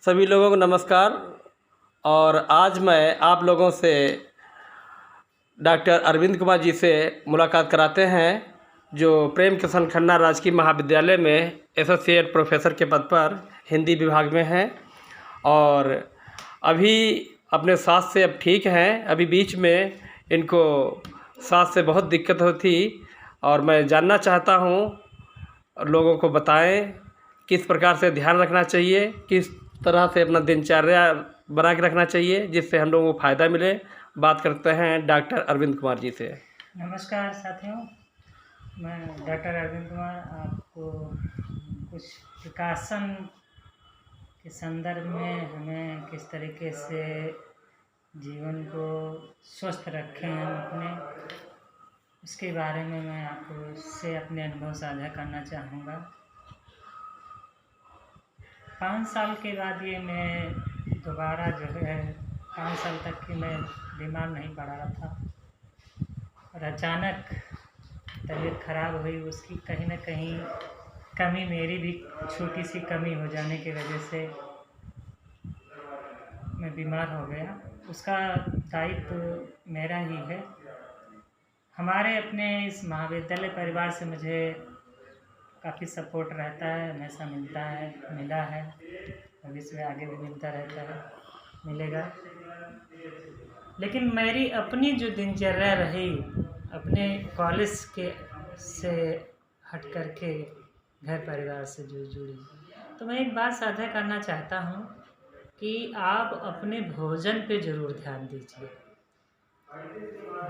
सभी लोगों को नमस्कार। और आज मैं आप लोगों से डॉक्टर अरविंद कुमार जी से मुलाकात कराते हैं, जो प्रेम किशन खन्ना राजकीय महाविद्यालय में एसोसिएट प्रोफेसर के पद पर हिंदी विभाग में हैं और अभी अपने सांस से अब ठीक हैं। अभी बीच में इनको सांस से बहुत दिक्कत होती और मैं जानना चाहता हूँ, लोगों को बताएं किस प्रकार से ध्यान रखना चाहिए, किस तरह से अपना दिनचर्या बना के रखना चाहिए जिससे हम लोगों को फ़ायदा मिले। बात करते हैं डॉक्टर अरविंद कुमार जी से। नमस्कार साथियों, मैं डॉक्टर अरविंद कुमार आपको कुछ विकासन के संदर्भ में हमें किस तरीके से जीवन को स्वस्थ रखें हम अपने, उसके बारे में मैं आपको से अपने अनुभव साझा करना चाहूँगा। 5 साल के बाद ये मैं दोबारा जो है 5 साल तक की मैं बीमार नहीं पड़ा रहा था और अचानक तबीयत ख़राब हुई। उसकी कहीं ना कहीं कमी, मेरी भी छोटी सी कमी हो जाने की वजह से मैं बीमार हो गया। उसका दायित्व मेरा ही है। हमारे अपने इस महाविद्यालय परिवार से मुझे काफ़ी सपोर्ट रहता है, हमेशा मिला है, भविष्य में आगे भी मिलता रहता है, मिलेगा। लेकिन मेरी अपनी जो दिनचर्या रही अपने कॉलेज के से हट कर के घर परिवार से जो जुड़ी, तो मैं एक बात साझा करना चाहता हूँ कि आप अपने भोजन पे ज़रूर ध्यान दीजिए।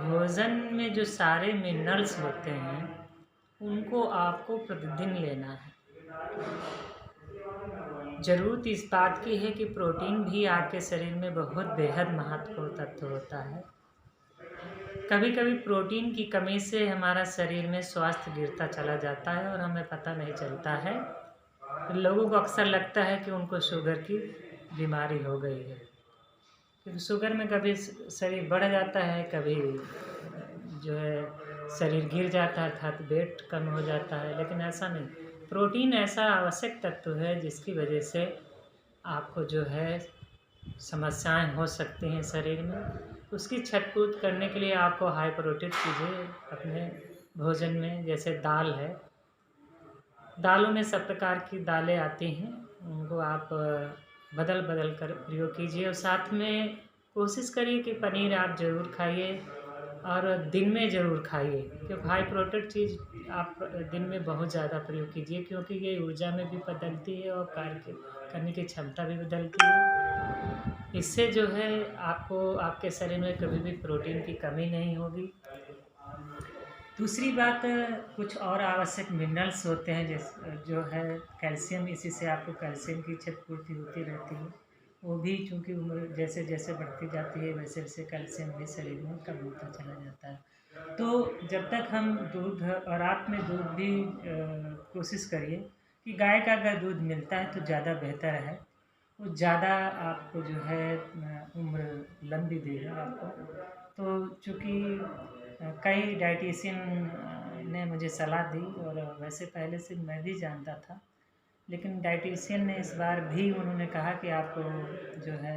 भोजन में जो सारे मिनरल्स होते हैं उनको आपको प्रतिदिन लेना है। ज़रूरत इस बात की है कि प्रोटीन भी आपके शरीर में बहुत बेहद महत्वपूर्ण तत्व होता है। कभी कभी प्रोटीन की कमी से हमारा शरीर में स्वास्थ्य गिरता चला जाता है और हमें पता नहीं चलता है। लोगों को अक्सर लगता है कि उनको शुगर की बीमारी हो गई है, क्योंकि शुगर में कभी शरीर बढ़ जाता है, कभी जो है शरीर गिर जाता है, अर्थात वेट कम हो जाता है। लेकिन ऐसा नहीं, प्रोटीन ऐसा आवश्यक तत्व है जिसकी वजह से आपको जो है समस्याएं हो सकती हैं शरीर में। उसकी छटपूट करने के लिए आपको हाई प्रोटीन चीज़ें अपने भोजन में, जैसे दाल है, दालों में सब प्रकार की दालें आती हैं, उनको आप बदल बदल कर प्रयोग कीजिए। और साथ में कोशिश करिए कि पनीर आप ज़रूर खाइए और दिन में ज़रूर खाइए, क्योंकि हाई प्रोटीन चीज़ आप दिन में बहुत ज़्यादा प्रयोग कीजिए, क्योंकि ये ऊर्जा में भी बदलती है और कार्य करने की क्षमता भी बदलती है। इससे जो है आपको आपके शरीर में कभी भी प्रोटीन की कमी नहीं होगी। दूसरी बात, कुछ और आवश्यक मिनरल्स होते हैं जैसे जो है कैल्शियम, इसी से आपको कैल्शियम की क्षतिपूर्ति होती रहती है। वो भी चूँकि उम्र जैसे जैसे बढ़ती जाती है वैसे वैसे कैल्शियम भी शरीर में कम होता चला जाता है। तो जब तक हम दूध, और रात में दूध भी कोशिश करिए कि गाय का अगर दूध मिलता है तो ज़्यादा बेहतर है, वो ज़्यादा आपको जो है उम्र लंबी देगा आपको। तो चूँकि कई डाइटिशियन ने मुझे सलाह दी, और वैसे पहले से मैं भी जानता था, लेकिन डाइटिशियन ने इस बार भी उन्होंने कहा कि आपको जो है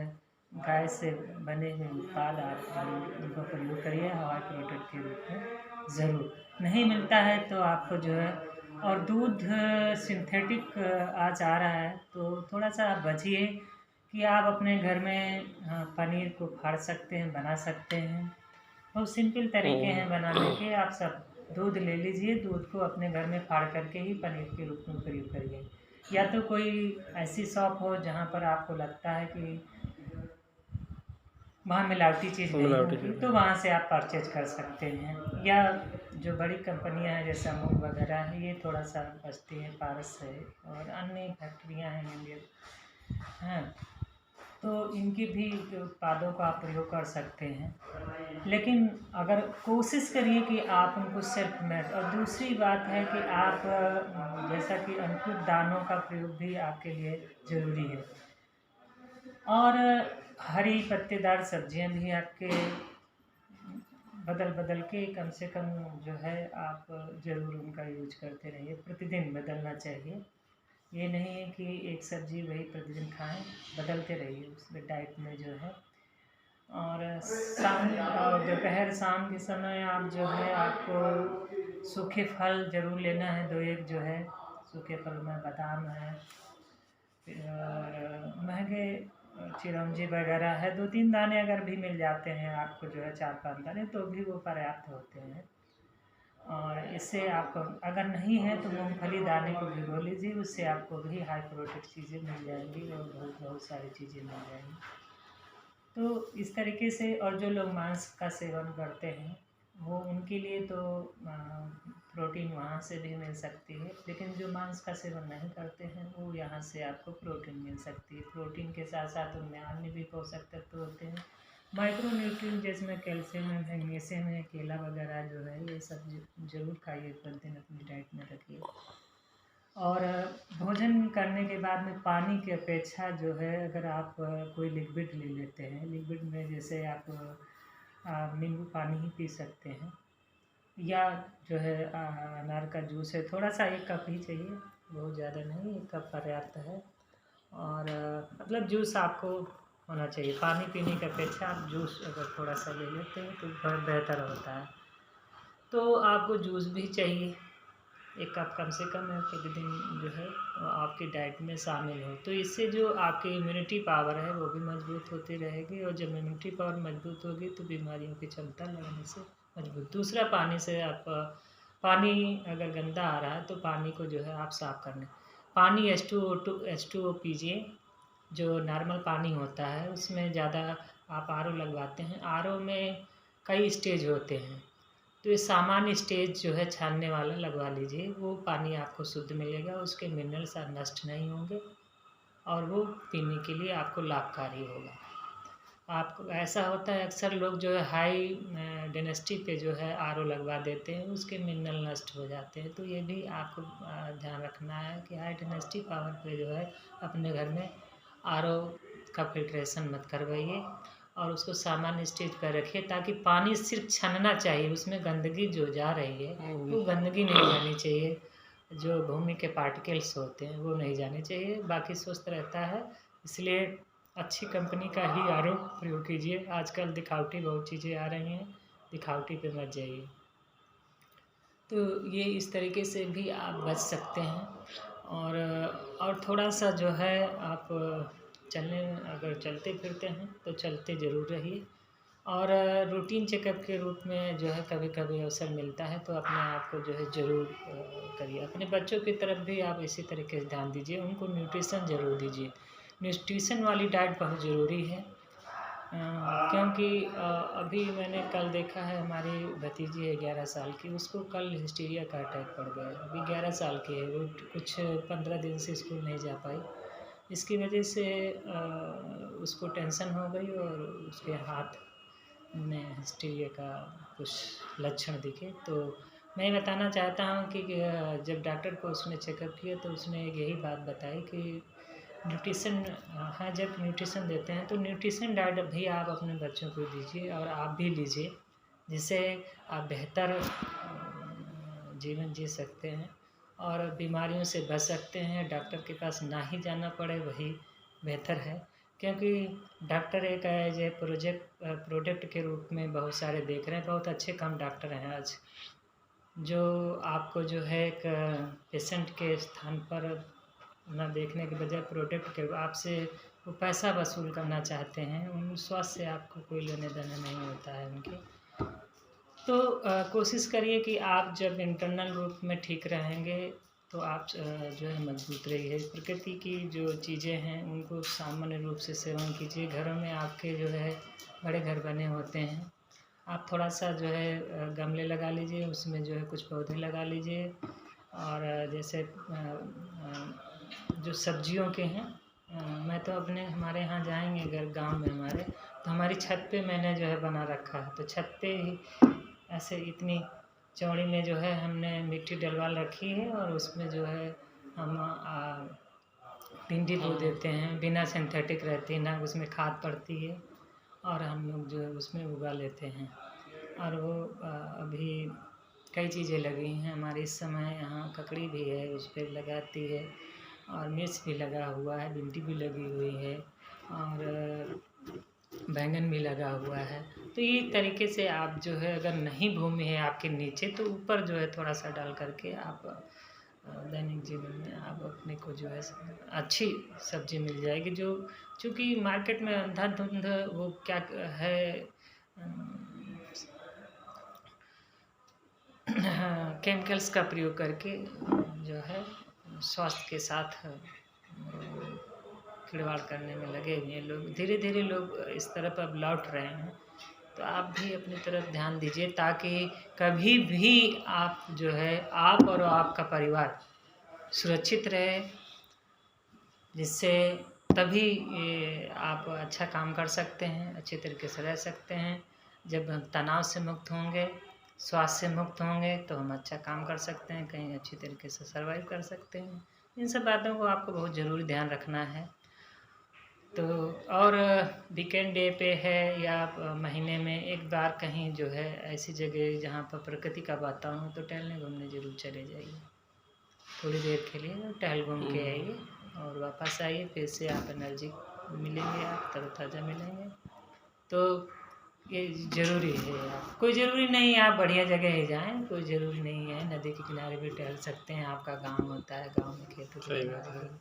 गाय से बने हुए उत्पाद आप उनको प्रयोग करिए हवा प्रोडक्ट के रूप में। ज़रूर नहीं मिलता है तो आपको जो है, और दूध सिंथेटिक आज आ रहा है तो थोड़ा सा आप बचिए। कि आप अपने घर में पनीर को फाड़ सकते हैं, बना सकते हैं। बहुत सिंपल तरीके हैं बनाने के। आप सब दूध ले लीजिए, दूध को अपने घर में फाड़ करके ही पनीर के रूप में प्रयोग करिए। या तो कोई ऐसी शॉप हो जहाँ पर आपको लगता है कि वहाँ मिलावटी चीज़ नहीं होगी, तो वहाँ से आप परचेज कर सकते हैं। या जो बड़ी कंपनियाँ हैं जैसे अमूल वगैरह है, ये थोड़ा सा बचती है, पारस है और अन्य फैक्ट्रियाँ हैं इंडियन हैं, तो इनकी भी उत्पादों का आप प्रयोग कर सकते हैं। लेकिन अगर कोशिश करिए कि आप उनको सेल्फ मेड। और दूसरी बात है कि आप जैसा कि अंकुरित दानों का प्रयोग भी आपके लिए ज़रूरी है, और हरी पत्तेदार सब्जियां भी आपके बदल बदल के कम से कम जो है आप ज़रूर उनका यूज करते रहिए, प्रतिदिन बदलना चाहिए। ये नहीं है कि एक सब्जी वही प्रतिदिन खाएं, बदलते रहिए उसमें डाइट में जो है। और शाम और दोपहर शाम के समय आप जो है आपको सूखे फल ज़रूर लेना है, 2-1 जो है सूखे फल में बादाम है और महंगे चिरौंजी वगैरह है, 2-3 दाने अगर भी मिल जाते हैं आपको जो है 4-5 दाने तो भी वो पर्याप्त होते हैं। और इससे आपको अगर नहीं है तो मूंगफली दाने को भिगो लीजिए, उससे आपको भी हाई प्रोटीन चीज़ें मिल जाएंगी और बहुत बहुत सारी चीज़ें मिल जाएंगी। तो इस तरीके से। और जो लोग मांस का सेवन करते हैं वो उनके लिए तो प्रोटीन वहाँ से भी मिल सकती है, लेकिन जो मांस का सेवन नहीं करते हैं वो यहाँ से आपको प्रोटीन मिल सकती है। प्रोटीन के साथ साथ उनमें अन्य भी पोषक तत्व होते हैं, माइक्रो न्यूट्रिएंट जिसमें कैल्शियम है, मैग्नीशियम है, केला वगैरह जो है ये सब जरूर खाइए, प्रतिदिन अपनी डाइट में रखिए। और भोजन करने के बाद में पानी की अपेक्षा जो है अगर आप कोई लिक्विड ले लेते हैं, लिक्विड में जैसे आप नींबू पानी ही पी सकते हैं, या जो है अनार का जूस है, थोड़ा सा 1 कप ही चाहिए, बहुत ज़्यादा नहीं, 1 कप पर्याप्त है। और मतलब जूस आपको होना चाहिए, पानी पीने की अपेक्षा आप जूस अगर थोड़ा सा ले लेते हैं तो बहुत बेहतर होता है। तो आपको जूस भी चाहिए, 1 कप कम से कम प्रतिदिन जो है आपकी डाइट में शामिल हो, तो इससे जो आपकी इम्यूनिटी पावर है वो भी मजबूत होती रहेगी। और जब इम्यूनिटी पावर मजबूत होगी तो बीमारियों की क्षमता लगने से मजबूत। दूसरा, पानी से आप पानी अगर गंदा आ रहा है तो पानी को जो है आप साफ़ करना, पानी H2O पीजिए। जो नॉर्मल पानी होता है उसमें ज़्यादा आप RO लगवाते हैं, RO में कई स्टेज होते हैं, तो ये सामान्य स्टेज जो है छानने वाला लगवा लीजिए, वो पानी आपको शुद्ध मिलेगा, उसके मिनरल्स नष्ट नहीं होंगे और वो पीने के लिए आपको लाभकारी होगा। आपको ऐसा होता है अक्सर लोग जो है हाई डेंसिटी पे जो है RO लगवा देते हैं, उसके मिनरल नष्ट हो जाते हैं। तो ये भी आपको ध्यान रखना है कि हाई डेंसिटी पावर पे जो है अपने घर में RO का फिल्ट्रेशन मत करवाइए और उसको सामान्य स्टेज पर रखिए, ताकि पानी सिर्फ छनना चाहिए, उसमें गंदगी जो जा रही है वो गंदगी नहीं जानी चाहिए, जो भूमि के पार्टिकल्स होते हैं वो नहीं जाने चाहिए, बाकी स्वस्थ रहता है। इसलिए अच्छी कंपनी का ही RO प्रयोग कीजिए। आजकल दिखावटी बहुत चीज़ें आ रही हैं, दिखावटी पे मत जाइए। तो ये इस तरीके से भी आप बच सकते हैं। और थोड़ा सा जो है आप चलने, अगर चलते फिरते हैं तो चलते ज़रूर रहिए। और रूटीन चेकअप के रूप में जो है कभी कभी अवसर मिलता है तो अपने आप को जो है ज़रूर करिए। अपने बच्चों की तरफ भी आप इसी तरीके से ध्यान दीजिए, उनको न्यूट्रिशन ज़रूर दीजिए। न्यूट्रिशन वाली डाइट बहुत ज़रूरी है, क्योंकि अभी मैंने कल देखा है, हमारी भतीजी है 11 साल की, उसको कल हिस्टीरिया का अटैक पड़ गया। अभी 11 साल की है, वो कुछ 15 दिन से स्कूल नहीं जा पाई। इसकी वजह से उसको टेंशन हो गई और उसके हाथ में हिस्टीरिया का कुछ लक्षण दिखे। तो मैं बताना चाहता हूँ कि जब डॉक्टर को उसने चेकअप किया तो उसने यही बात बताई कि न्यूट्रिशन, हाँ, जब न्यूट्रिशन देते हैं तो न्यूट्रिशन डाइट भी आप अपने बच्चों को दीजिए और आप भी लीजिए, जिससे आप बेहतर जीवन जी सकते हैं और बीमारियों से बच सकते हैं। डॉक्टर के पास ना ही जाना पड़े वही बेहतर है, क्योंकि डॉक्टर एक एज ए प्रोडक्ट के रूप में बहुत सारे देख रहे हैं। बहुत अच्छे कम डॉक्टर हैं आज, जो आपको जो है एक पेशेंट के स्थान पर ना देखने के बजाय प्रोडक्ट के आपसे वो पैसा वसूल करना चाहते हैं। उन स्वास्थ्य से आपको कोई लेने देने नहीं होता है उनके। तो कोशिश करिए कि आप जब इंटरनल रूप में ठीक रहेंगे तो आप जो है मजबूत रहिए। प्रकृति की जो चीज़ें हैं उनको सामान्य रूप से सेवन कीजिए। घरों में आपके जो है बड़े घर बने होते हैं, आप थोड़ा सा जो है गमले लगा लीजिए, उसमें जो है कुछ पौधे लगा लीजिए। और जैसे जो सब्जियों के हैं, मैं तो अपने हमारे यहाँ जाएंगे अगर गांव में हमारे, तो हमारी छत पे मैंने जो है बना रखा है। तो छत पे ही ऐसे इतनी चौड़ी में जो है हमने मिट्टी डलवा रखी है और उसमें जो है हम भिंडी बो देते हैं, बिना सिंथेटिक रहती ना उसमें खाद पड़ती है और हम लोग जो है उसमें उगा लेते हैं। और वो अभी कई चीज़ें लगी हैं हमारे इस समय, यहाँ ककड़ी भी है उस पर लगाती है, और मिर्च भी लगा हुआ है, भिंडी भी लगी हुई है और बैंगन भी लगा हुआ है। तो ये तरीके से आप जो है, अगर नहीं भूमि है आपके नीचे, तो ऊपर जो है थोड़ा सा डाल करके आप दैनिक जीवन में आप अपने को जो है अच्छी सब्जी मिल जाएगी। जो चूँकि मार्केट में अंधाधुंध वो क्या है, केमिकल्स का प्रयोग करके जो है स्वास्थ्य के साथ खिलवाड़ करने में लगे हुए हैं लोग। धीरे धीरे लोग इस तरफ अब लौट रहे हैं। तो आप भी अपनी तरफ ध्यान दीजिए, ताकि कभी भी आप जो है, आप और आपका परिवार सुरक्षित रहे, जिससे तभी आप अच्छा काम कर सकते हैं, अच्छे तरीके से रह सकते हैं। जब हम तनाव से मुक्त होंगे, स्वास्थ्य से मुक्त होंगे, तो हम अच्छा काम कर सकते हैं, कहीं अच्छी तरीके से सर्वाइव कर सकते हैं। इन सब बातों को आपको बहुत ज़रूरी ध्यान रखना है। तो और वीकेंड डे पे है या महीने में एक बार कहीं जो है ऐसी जगह जहाँ पर प्रकृति का वातावरण हो, तो टहलने घूमने ज़रूर चले जाइए। थोड़ी देर के लिए टहल घूम के आइए और वापस आइए, फिर से आप एनर्जी मिलेंगे, आप तरोताज़ा मिलेंगे। तो ये ज़रूरी है। आप कोई ज़रूरी नहीं है आप बढ़िया जगह ही जाएं, कोई ज़रूरी नहीं है। नदी के किनारे भी टहल सकते हैं, आपका गांव होता है, गांव में खेतों के किनारे घूम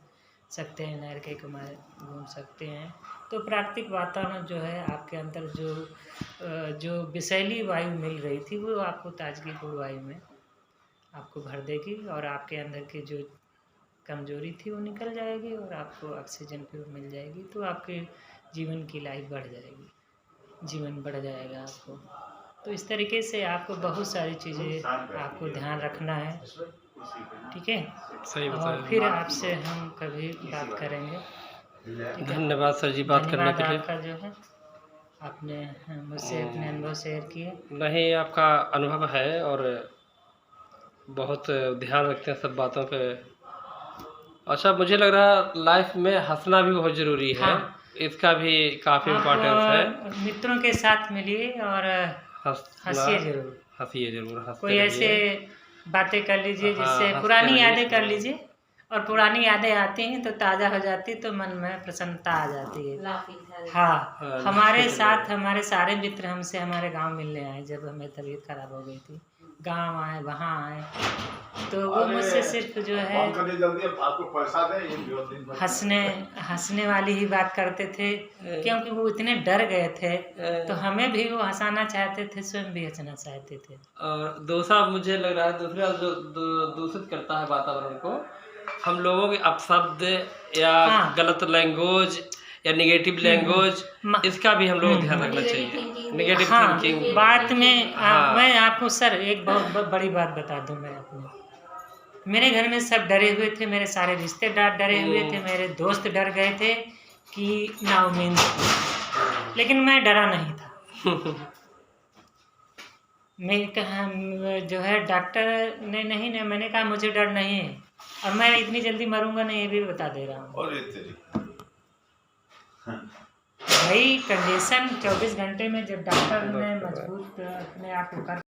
सकते हैं, नहर के किनारे घूम सकते हैं। तो प्राकृतिक वातावरण जो है आपके अंदर जो विषैली वायु मिल रही थी, वो आपको ताजगीपूर्ण वायु में आपको भर देगी और आपके अंदर की जो कमजोरी थी वो निकल जाएगी और आपको ऑक्सीजन प्योर मिल जाएगी। तो आपके जीवन की लाइफ बढ़ जाएगी, जीवन बढ़ जाएगा आपको। तो इस तरीके से आपको बहुत सारी चीज़ें आपको ध्यान रखना है, ठीक है। सही और बताया। फिर आपसे हम कभी बात करेंगे। धन्यवाद सर जी बात करने के लिए। आपका जो है आपने मुझसे अपने अनुभव शेयर किए। नहीं, आपका अनुभव है और बहुत ध्यान रखते हैं सब बातों पे। अच्छा, मुझे लग रहा है लाइफ में हंसना भी बहुत ज़रूरी है। हाँ। इसका भी काफ़ी इम्पोर्टेंस है। मित्रों के साथ मिलिए और हंसिए जरूर, हंसिए जरूर, हंसते कोई ऐसे रहिए। बातें कर लीजिए हाँ, जिससे हंसते पुरानी रहिए। यादें कर लीजिए, और पुरानी यादें आती हैं तो ताज़ा हो जाती है, तो मन में प्रसन्नता आ जाती है। हाँ, हमारे साथ हमारे सारे मित्र हमसे हमारे गांव मिलने आए जब हमें तबीयत खराब हो गई थी। गांव आए, वहाँ आए, तो वो मुझसे सिर्फ जो है हंसने वाली ही बात करते थे, क्योंकि वो इतने डर गए थे। तो हमें भी वो हंसाना चाहते थे, स्वयं भी हंसना चाहते थे। और दूसरा मुझे लग रहा है, दूसरा जो दूषित करता है वातावरण को, हम लोगों के अपशब्द या गलत लैंग्वेज या निगेटिव लैंग्वेज, इसका भी हम लोगों को ध्यान रखना चाहिए। निगेटिव थिंकिंग बात में मैं आपको सर एक बहुत बड़ी बात बता दूं। मैं अपने मेरे घर में सब डरे हुए थे, मेरे सारे रिश्तेदार डरे हुए थे, मेरे दोस्त डर गए थे कि नाउमीन, लेकिन मैं डरा नहीं था। मैं कहा जो है डॉक्टर ने नहीं, मैंने कहा मुझे डर नहीं है और मैं इतनी जल्दी मरूंगा नहीं, ये भी बता दे रहा हूँ। भाई कंडीशन 24 घंटे में जब डॉक्टर ने मजबूत अपने आप को कर